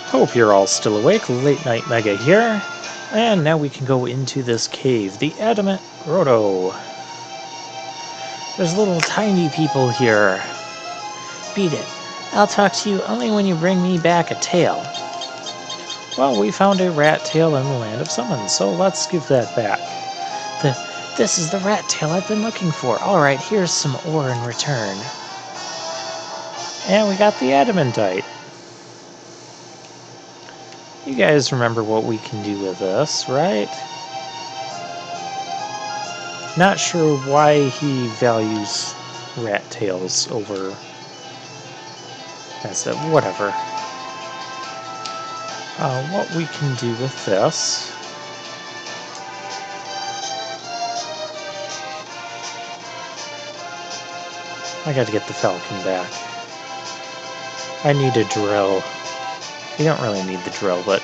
Hope you're all still awake. Late Night Mega here. And now we can go into this cave, the Adamant Grotto. There's little tiny people here. Beat it. I'll talk to you only when you bring me back a tail. Well, we found a rat tail in the Land of Summons, so let's give that back. This is the rat tail I've been looking for. Alright, here's some ore in return. And we got the adamantite. You guys remember what we can do with this, right? Not sure why he values rat tails over... That's it, whatever. What we can do with this... I gotta get the falcon back. I need a drill. You don't really need the drill, but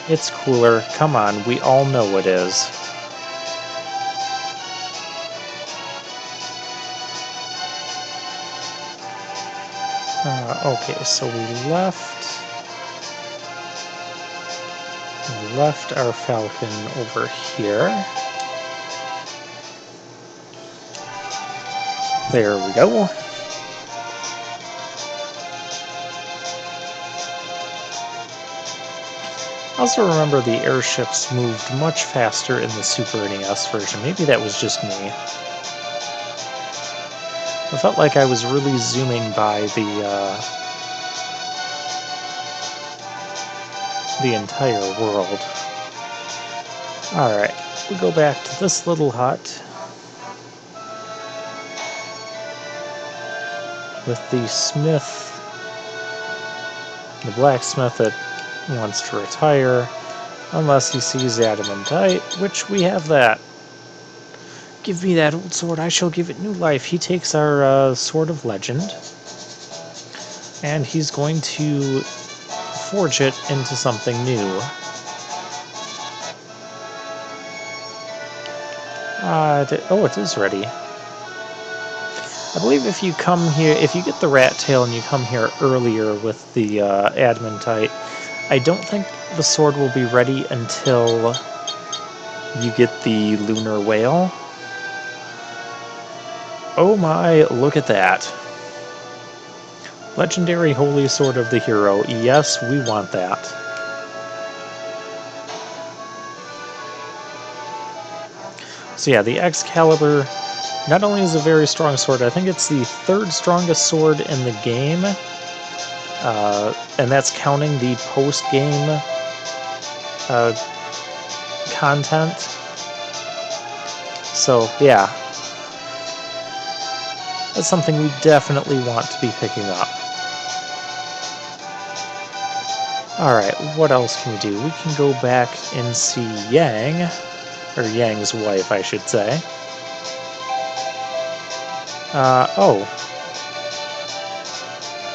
it's cooler. Come on, we all know it is. Okay, so we left our falcon over here. There we go. I also remember the airships moved much faster in the Super NES version. Maybe that was just me. I felt like I was really zooming by the entire world. Alright, we go back to this little hut with the smith, the blacksmith that wants to retire, unless he sees adamantite, which we have that. Give me that old sword, I shall give it new life. He takes our Sword of Legend, and he's going to forge it into something new. Oh, it is ready. I believe if you come here, if you get the rat tail and you come here earlier with the adamantite, I don't think the sword will be ready until you get the lunar whale. Oh my, look at that. Legendary Holy Sword of the Hero. Yes, we want that. So yeah, the Excalibur not only is a very strong sword, I think it's the third strongest sword in the game. And that's counting the post-game content. So, yeah. That's something we definitely want to be picking up. Alright, what else can we do? We can go back and see Yang, or Yang's wife, I should say. Oh.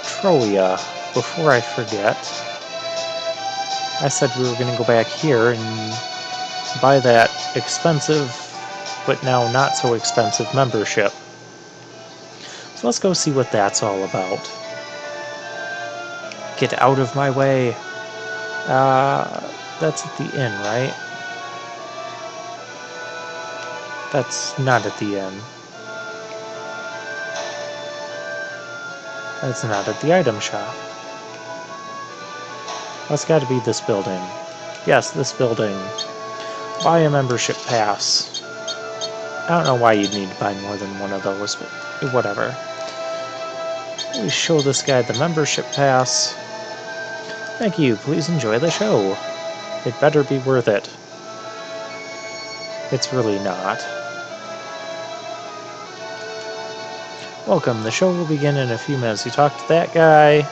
FuSoYa. Before I forget, I said we were going to go back here and buy that expensive, but now not so expensive membership. So let's go see what that's all about. Get out of my way. That's at the inn, right? That's not at the inn. That's not at the item shop. That's got to be this building. Yes, this building. Buy a membership pass. I don't know why you'd need to buy more than one of those, but whatever. We show this guy the membership pass. Thank you, please enjoy the show. It better be worth it. It's really not. Welcome, the show will begin in a few minutes. You talk to that guy.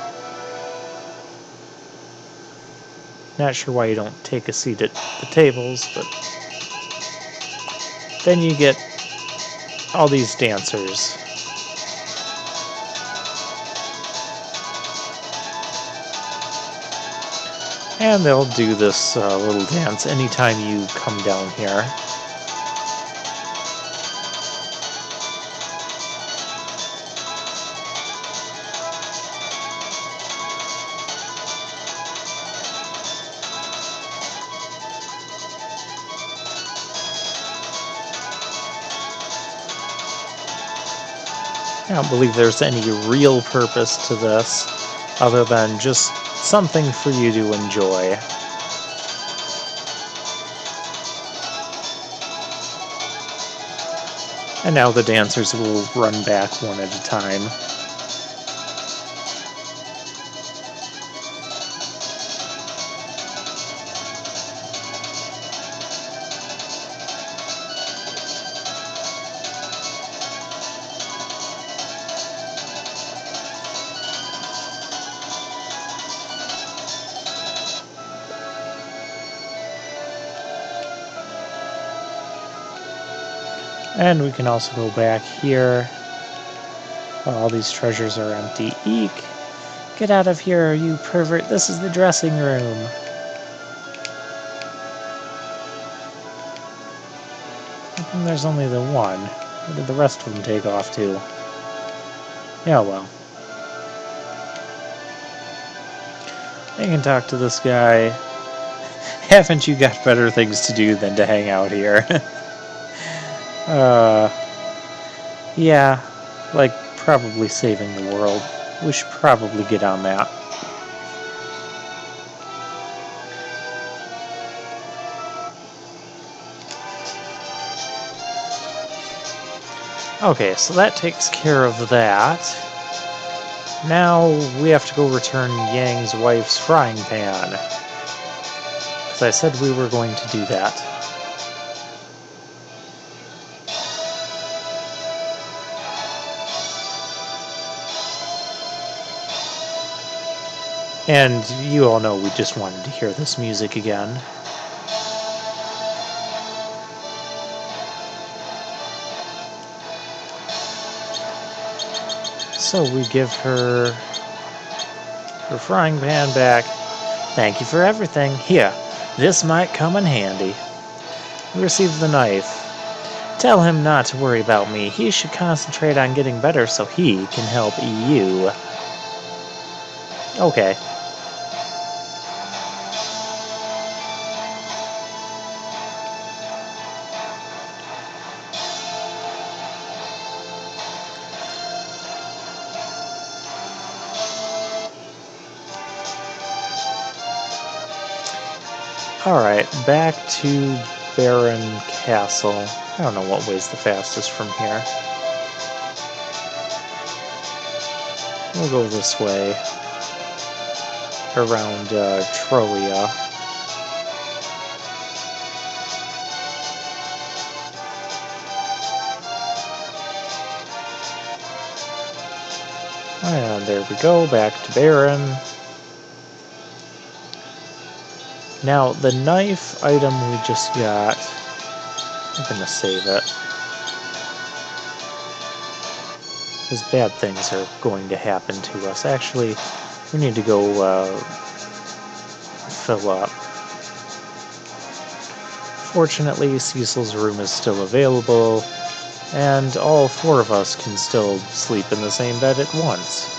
Not sure why you don't take a seat at the tables, but then you get all these dancers. And they'll do this little dance anytime you come down here. I don't believe there's any real purpose to this, other than just something for you to enjoy. And now the dancers will run back one at a time. And we can also go back here. Oh, all these treasures are empty. Eek! Get out of here, you pervert. This is the dressing room. How come there's only the one? Where did the rest of them take off to? Yeah, well. I can talk to this guy. Haven't you got better things to do than to hang out here? Yeah, like probably saving the world. We should probably get on that. Okay, so that takes care of that. Now we have to go return Yang's wife's frying pan. Because I said we were going to do that. And you all know we just wanted to hear this music again. So we give her her frying pan back. Thank you for everything. Here, this might come in handy. We receive the knife. Tell him not to worry about me. He should concentrate on getting better so he can help you. Okay. Alright, back to Baron Castle. I don't know what way's the fastest from here. We'll go this way. Around FuSoYa. And there we go, back to Baron. Now, the knife item we just got, I'm going to save it. Because bad things are going to happen to us. Actually, we need to go fill up. Fortunately, Cecil's room is still available, and all four of us can still sleep in the same bed at once.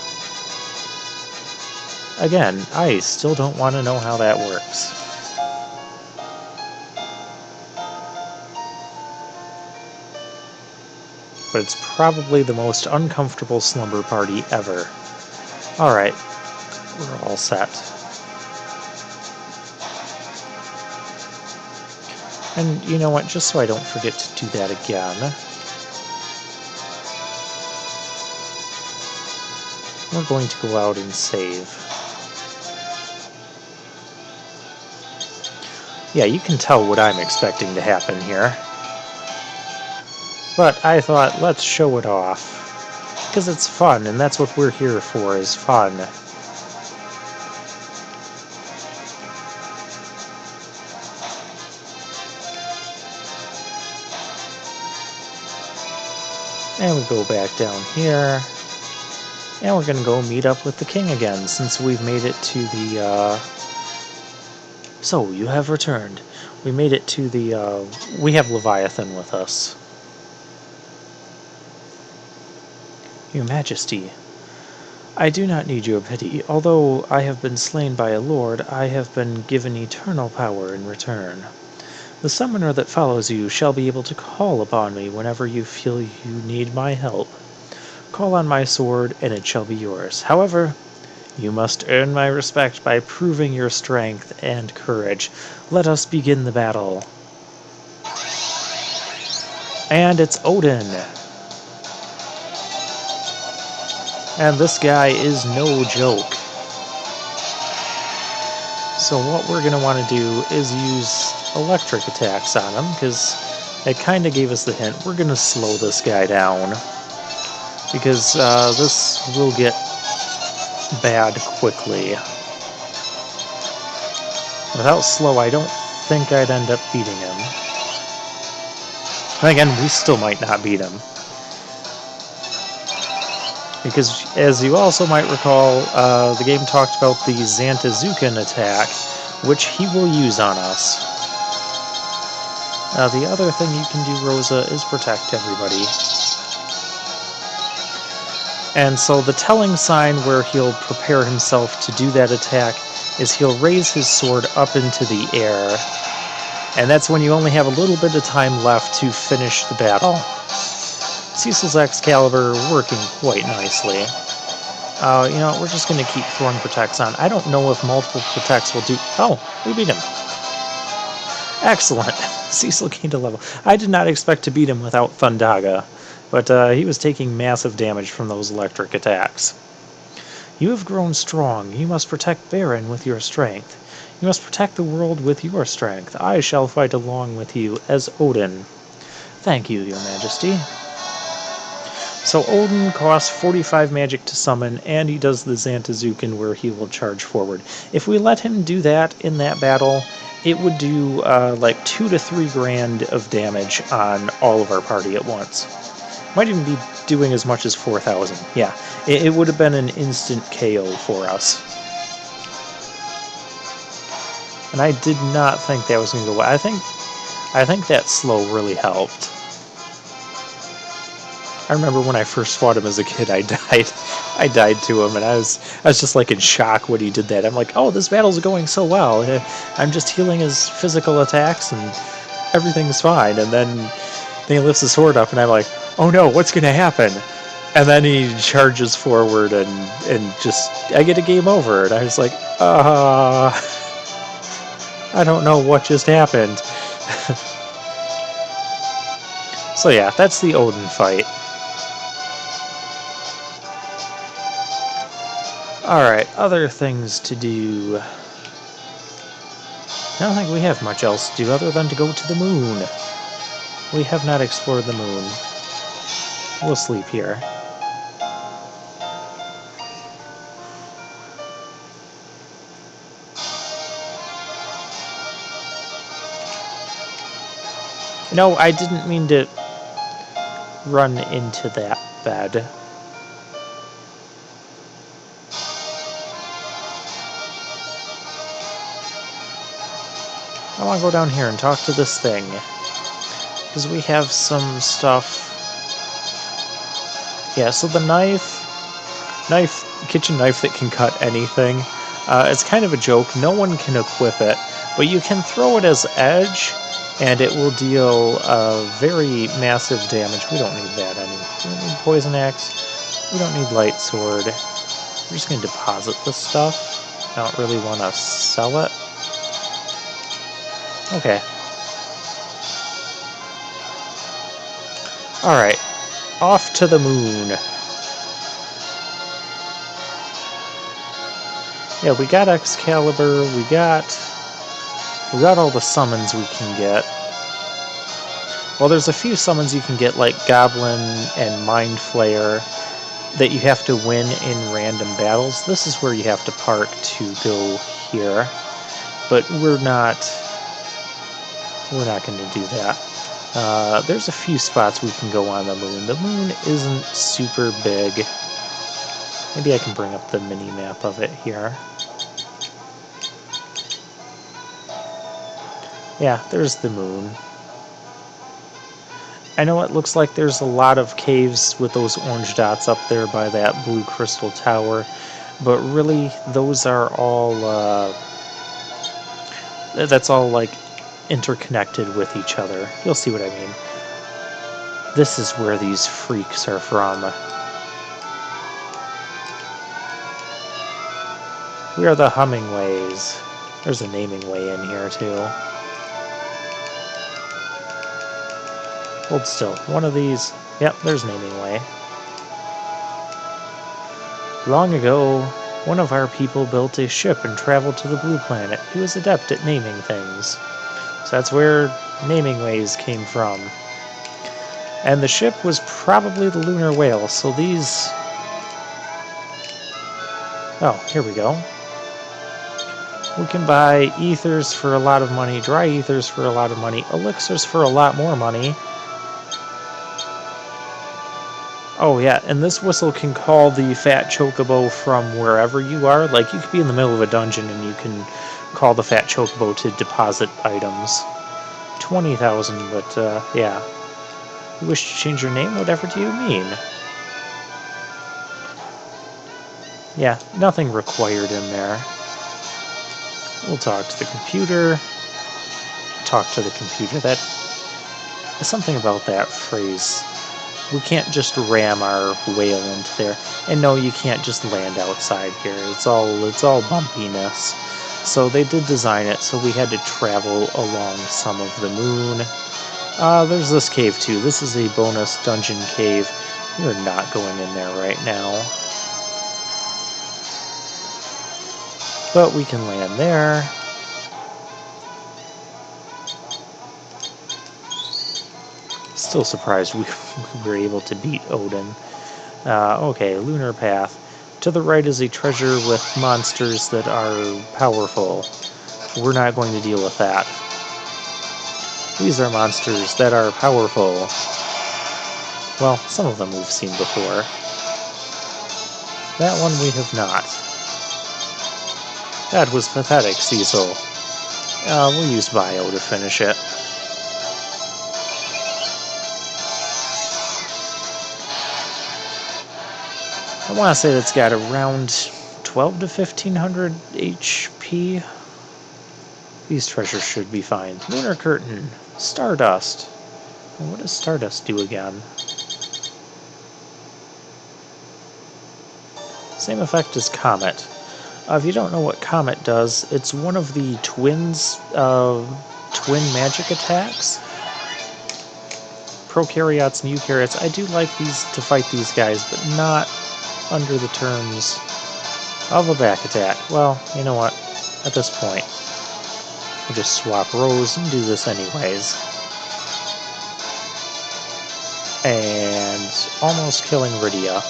Again, I still don't want to know how that works. But it's probably the most uncomfortable slumber party ever. Alright, we're all set. And you know what, just so I don't forget to do that again, we're going to go out and save. Yeah, you can tell what I'm expecting to happen here. But I thought, let's show it off. Because it's fun, and that's what we're here for, is fun. And we go back down here. And we're going to go meet up with the king again, since we've made it to the, So, you have returned. We made it to the, we have Leviathan with us. Your Majesty, I do not need your pity. Although I have been slain by a lord, I have been given eternal power in return. The summoner that follows you shall be able to call upon me whenever you feel you need my help. Call on my sword, and it shall be yours. However, you must earn my respect by proving your strength and courage. Let us begin the battle. And it's Odin. And this guy is no joke. So what we're going to want to do is use electric attacks on him, because it kind of gave us the hint. We're going to slow this guy down, because this will get bad quickly. Without slow, I don't think I'd end up beating him. And again, we still might not beat him. Because, as you also might recall, the game talked about the Zantazuken attack, which he will use on us. The other thing you can do, Rosa, is protect everybody. And so the telling sign where he'll prepare himself to do that attack is he'll raise his sword up into the air, and that's when you only have a little bit of time left to finish the battle. Cecil's Excalibur working quite nicely. You know, we're just going to keep throwing protects on. I don't know if multiple protects will do... Oh, we beat him. Excellent. Cecil gained a level. I did not expect to beat him without Thundaga, but he was taking massive damage from those electric attacks. You have grown strong. You must protect Baron with your strength. You must protect the world with your strength. I shall fight along with you as Odin. Thank you, Your Majesty. So Odin costs 45 magic to summon, and he does the Zantazuken where he will charge forward. If we let him do that in that battle, it would do like 2 to 3 grand of damage on all of our party at once. Might even be doing as much as 4,000. Yeah, it would have been an instant KO for us. And I did not think that was going to go well. I think that slow really helped. I remember when I first fought him as a kid, I died to him, and I was just like in shock when he did that. I'm like, oh, this battle's going so well. I'm just healing his physical attacks, and everything's fine. And then he lifts his sword up, and I'm like, oh no, what's going to happen? And then he charges forward, and just, I get a game over, and I was like, I don't know what just happened. So yeah, that's the Odin fight. Alright, other things to do. I don't think we have much else to do other than to go to the moon. We have not explored the moon. We'll sleep here. No, I didn't mean to run into that bed. I want to go down here and talk to this thing, because we have some stuff. Yeah, so the kitchen knife that can cut anything, it's kind of a joke. No one can equip it, but you can throw it as edge, and it will deal very massive damage. We don't need that anymore. We don't need poison axe. We don't need light sword. We're just going to deposit this stuff. I don't really want to sell it. Okay. Alright. Off to the moon. Yeah, we got Excalibur, we got all the summons we can get. Well, there's a few summons you can get, like Goblin and Mind Flayer, that you have to win in random battles. This is where you have to park to go here. But we're not going to do that. There's a few spots we can go on the moon. The moon isn't super big. Maybe I can bring up the mini-map of it here. Yeah, there's the moon. I know it looks like there's a lot of caves with those orange dots up there by that blue crystal tower, but really, those are all, that's all, like, interconnected with each other. You'll see what I mean. This is where these freaks are from. We are the Hummingways. There's a naming way in here, too. Hold still. One of these... Yep, there's naming way. Long ago, one of our people built a ship and traveled to the Blue Planet. He was adept at naming things. So that's where naming ways came from. And the ship was probably the lunar whale, so these... Oh, here we go. We can buy ethers for a lot of money, dry ethers for a lot of money, elixirs for a lot more money. Oh yeah, and this whistle can call the fat chocobo from wherever you are. Like, you could be in the middle of a dungeon and you can call the fat chocobo to deposit items. 20,000, but yeah. You wish to change your name? Whatever do you mean? Yeah, nothing required in there. We'll talk to the computer. Talk to the computer. That... something about that phrase. We can't just ram our whale into there. And no, you can't just land outside here. It's all bumpiness. So they did design it so we had to travel along some of the moon. There's this cave too. This is a bonus dungeon cave. We're not going in there right now. But we can land there. Still surprised we were able to beat Odin. Okay, lunar path. To the right is a treasure with monsters that are powerful. We're not going to deal with that. These are monsters that are powerful. Well, some of them we've seen before. That one we have not. That was pathetic, Cecil. We'll use Bio to finish it. I want to say that's got around 12 to 1500 HP. These treasures should be fine. Lunar Curtain. Stardust. What does Stardust do again? Same effect as Comet. If you don't know what Comet does, it's one of the twins' twin magic attacks. Prokaryotes and eukaryotes. I do like these to fight these guys, but not under the terms of a back attack. Well, you know what? At this point, we'll just swap rows and do this anyways. And almost killing Rydia.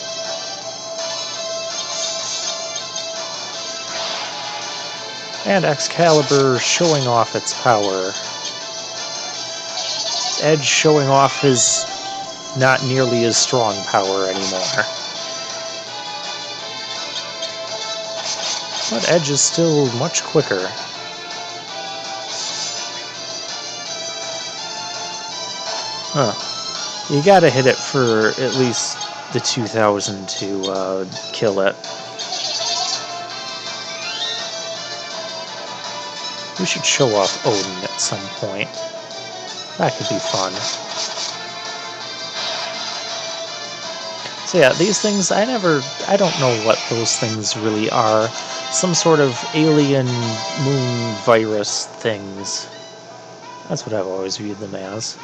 And Excalibur showing off its power. Edge showing off his not nearly as strong power anymore. But Edge is still much quicker. Huh. You gotta hit it for at least the 2000 to kill it. We should show off Odin at some point. That could be fun. So yeah, these things, I don't know what those things really are. Some sort of alien moon virus things. That's what I've always viewed them as.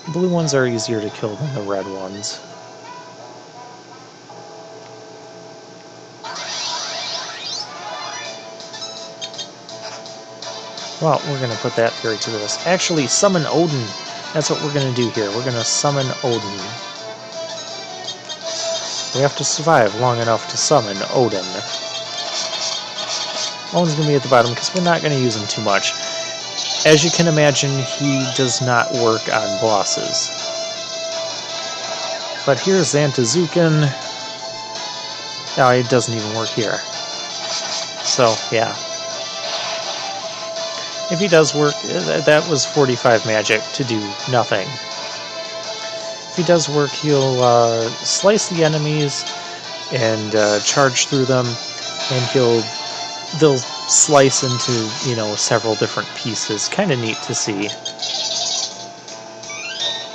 The blue ones are easier to kill than the red ones. Well, we're going to put that theory to this. Actually, summon Odin. That's what we're going to do here. We're going to summon Odin. We have to survive long enough to summon Odin. Odin's going to be at the bottom because we're not going to use him too much. As you can imagine, he does not work on bosses. But here's Zantazukin. No, it doesn't even work here. So, yeah. If he does work, that was 45 magic to do nothing. If he does work, he'll slice the enemies and charge through them, and they'll slice into, you know, several different pieces. Kind of neat to see.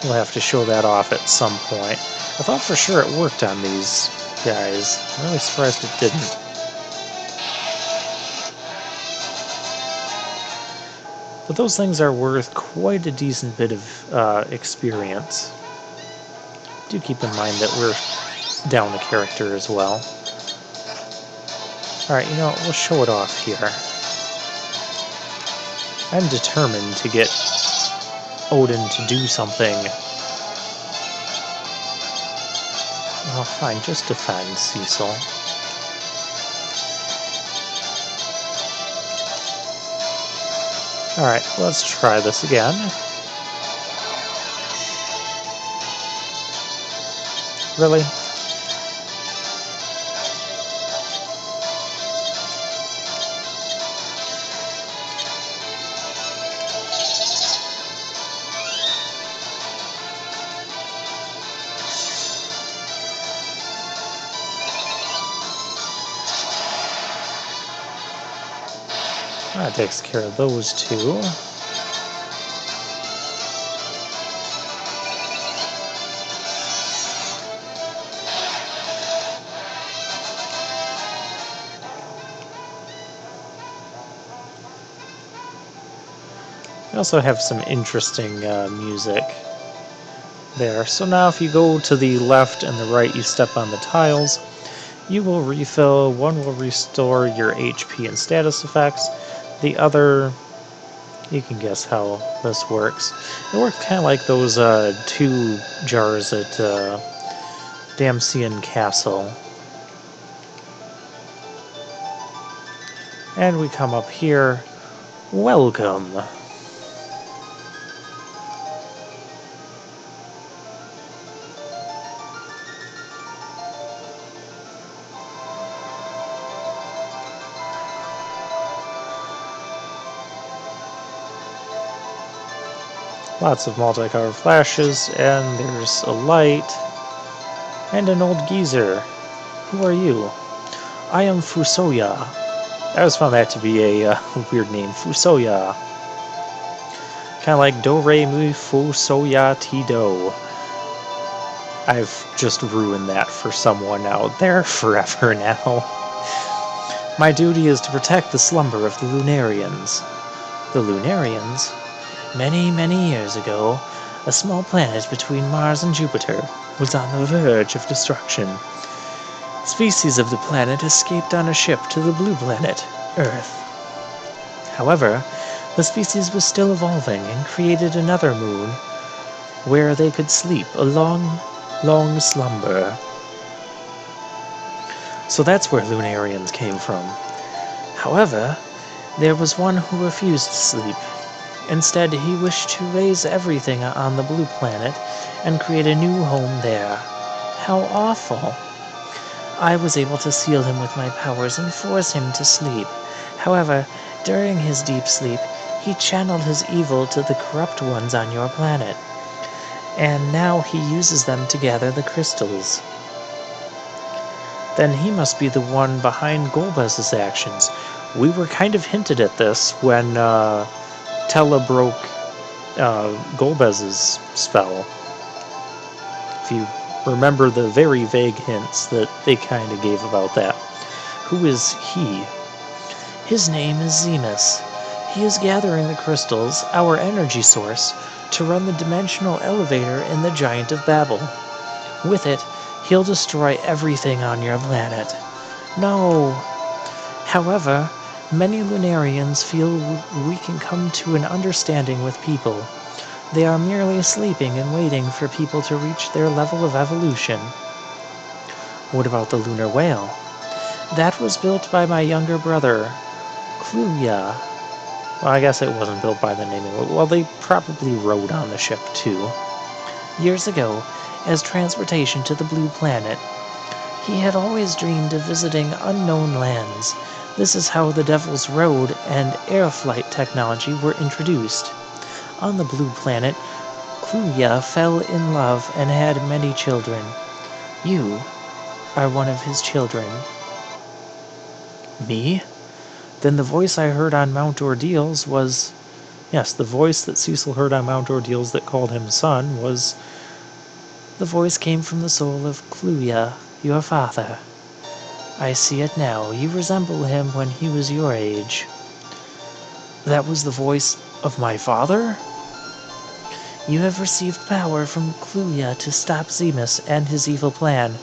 We'll have to show that off at some point. I thought for sure it worked on these guys. I'm really surprised it didn't. But those things are worth quite a decent bit of experience. Do keep in mind that we're down a character as well. Alright, you know what, we'll show it off here. I'm determined to get Odin to do something. Well, fine, just defend, Cecil. Alright, let's try this again. Really? That takes care of those two. We also have some interesting music there. So now if you go to the left and the right, you step on the tiles, you will refill. One will restore your HP and status effects. The other, you can guess how this works. It works kind of like those 2 jars at Damsian Castle. And we come up here. Welcome. Lots of multicolored flashes, and there's a light, and an old geezer. Who are you? I am FuSoYa. I always found that to be a weird name, FuSoYa. Kind of like Do Re Mi Fu So Ya Ti Do. I've just ruined that for someone out there forever now. My duty is to protect the slumber of the Lunarians. The Lunarians? Many, many years ago, a small planet between Mars and Jupiter was on the verge of destruction. Species of the planet escaped on a ship to the blue planet, Earth. However, the species was still evolving and created another moon where they could sleep a long, long slumber. So that's where Lunarians came from. However, there was one who refused to sleep. Instead, he wished to raise everything on the blue planet and create a new home there. How awful! I was able to seal him with my powers and force him to sleep. However, during his deep sleep, he channeled his evil to the corrupt ones on your planet. And now he uses them to gather the crystals. Then he must be the one behind Golbez's actions. We were kind of hinted at this when Tella broke Golbez's spell. If you remember the very vague hints that they kind of gave about that. Who is he? His name is Zemus. He is gathering the crystals, our energy source, to run the dimensional elevator in the Giant of Babel. With it, he'll destroy everything on your planet. No! However, many Lunarians feel we can come to an understanding with people. They are merely sleeping and waiting for people to reach their level of evolution. What about the lunar whale? That was built by my younger brother, FuSoYa. Well, I guess it wasn't built by the name of it. Well, they probably rode on the ship, too. Years ago, as transportation to the blue planet, he had always dreamed of visiting unknown lands. This is how the Devil's Road and air flight technology were introduced. On the blue planet, FuSoYa fell in love and had many children. You are one of his children. Me? Then the voice I heard on Mount Ordeals was... Yes, the voice that Cecil heard on Mount Ordeals that called him son was... The voice came from the soul of FuSoYa, your father. I see it now. You resemble him when he was your age. That was the voice Of my father? You have received power from FuSoYa to stop Zemus and his evil plan.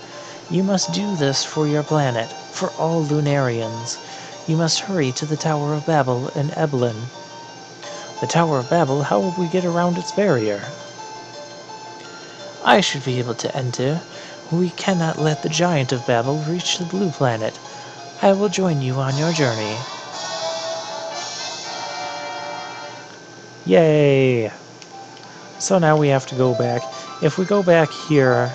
You must do this for your planet, for all Lunarians. You must hurry to the Tower of Babel in Eblan. The Tower of Babel? How will we get around its barrier? I should be able to enter. We cannot let the Giant of Babel reach the Blue Planet. I will join you on your journey. Yay! So now we have to go back. If we go back here,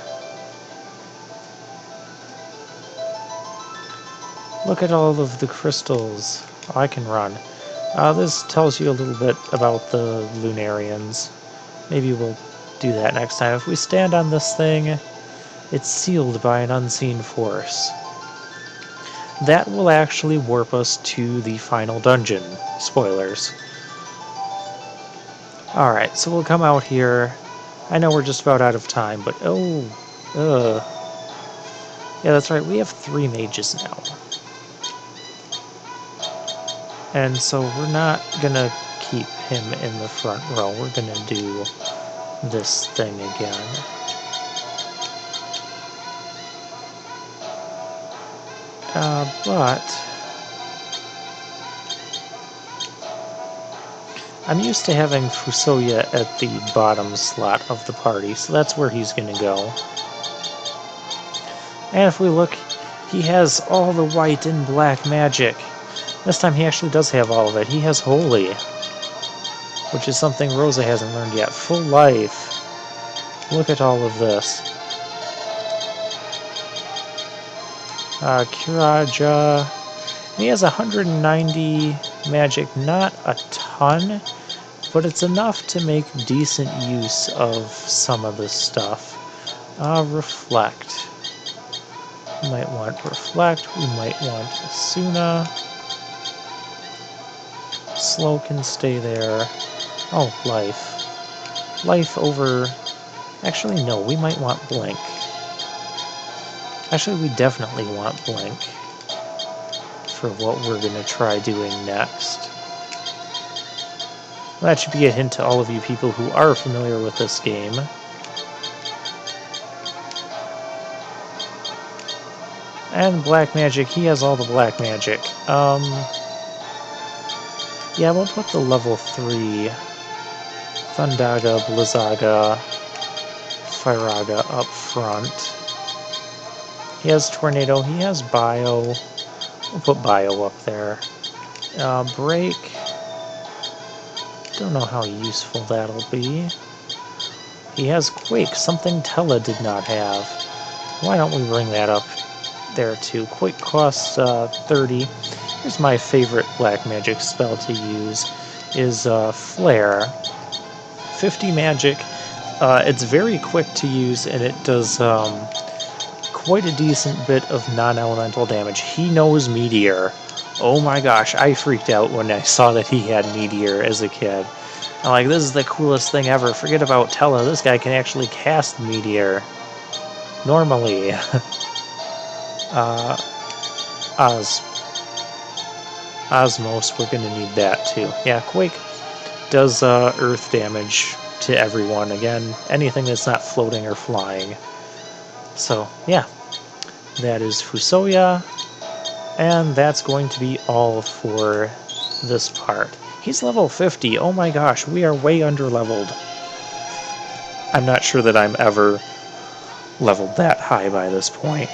look at all of the crystals. Oh, I can run. This tells you a little bit about the Lunarians. Maybe we'll do that next time. If we stand on this thing, it's sealed by an unseen force. That will actually warp us to the final dungeon. Spoilers. Alright, so we'll come out here. I know we're just about out of time, but yeah, that's right, we have 3 mages now. And so we're not gonna keep him in the front row, we're gonna do this thing again. But I'm used to having FuSoYa at the bottom slot of the party, so that's where he's gonna go. And if we look, he has all the white and black magic. This time he actually does have all of it. He has Holy, which is something Rosa hasn't learned yet. Full Life. Look at all of this. Kiraja. He has 190 magic, not a ton, but it's enough to make decent use of some of this stuff. Reflect. We might want Reflect, we might want Asuna. Slow can stay there. Oh, Life. Life over... Actually, no, we might want Blink. Actually, we definitely want Blink for what we're going to try doing next. That should be a hint to all of you people who are familiar with this game. And black magic, he has all the black magic. Yeah, we'll put the level 3 Thundaga, Blizzaga, Firaga up front. He has Tornado, he has Bio. We'll put Bio up there. Break. Don't know how useful that'll be. He has Quake, something Tella did not have. Why don't we bring that up there too? Quake costs 30. Here's my favorite black magic spell to use, is Flare. 50 magic. It's very quick to use, and it does quite a decent bit of non-elemental damage. He knows Meteor. Oh my gosh, I freaked out when I saw that he had Meteor as a kid. I'm like, this is the coolest thing ever. Forget about Tella, this guy can actually cast Meteor. Normally. Osmos, we're gonna need that too. Yeah, Quake does earth damage to everyone. Again, anything that's not floating or flying. So, yeah. That is FuSoYa. And that's going to be all for this part. He's level 50. Oh my gosh, we are way under-leveled. I'm not sure that I'm ever leveled that high by this point.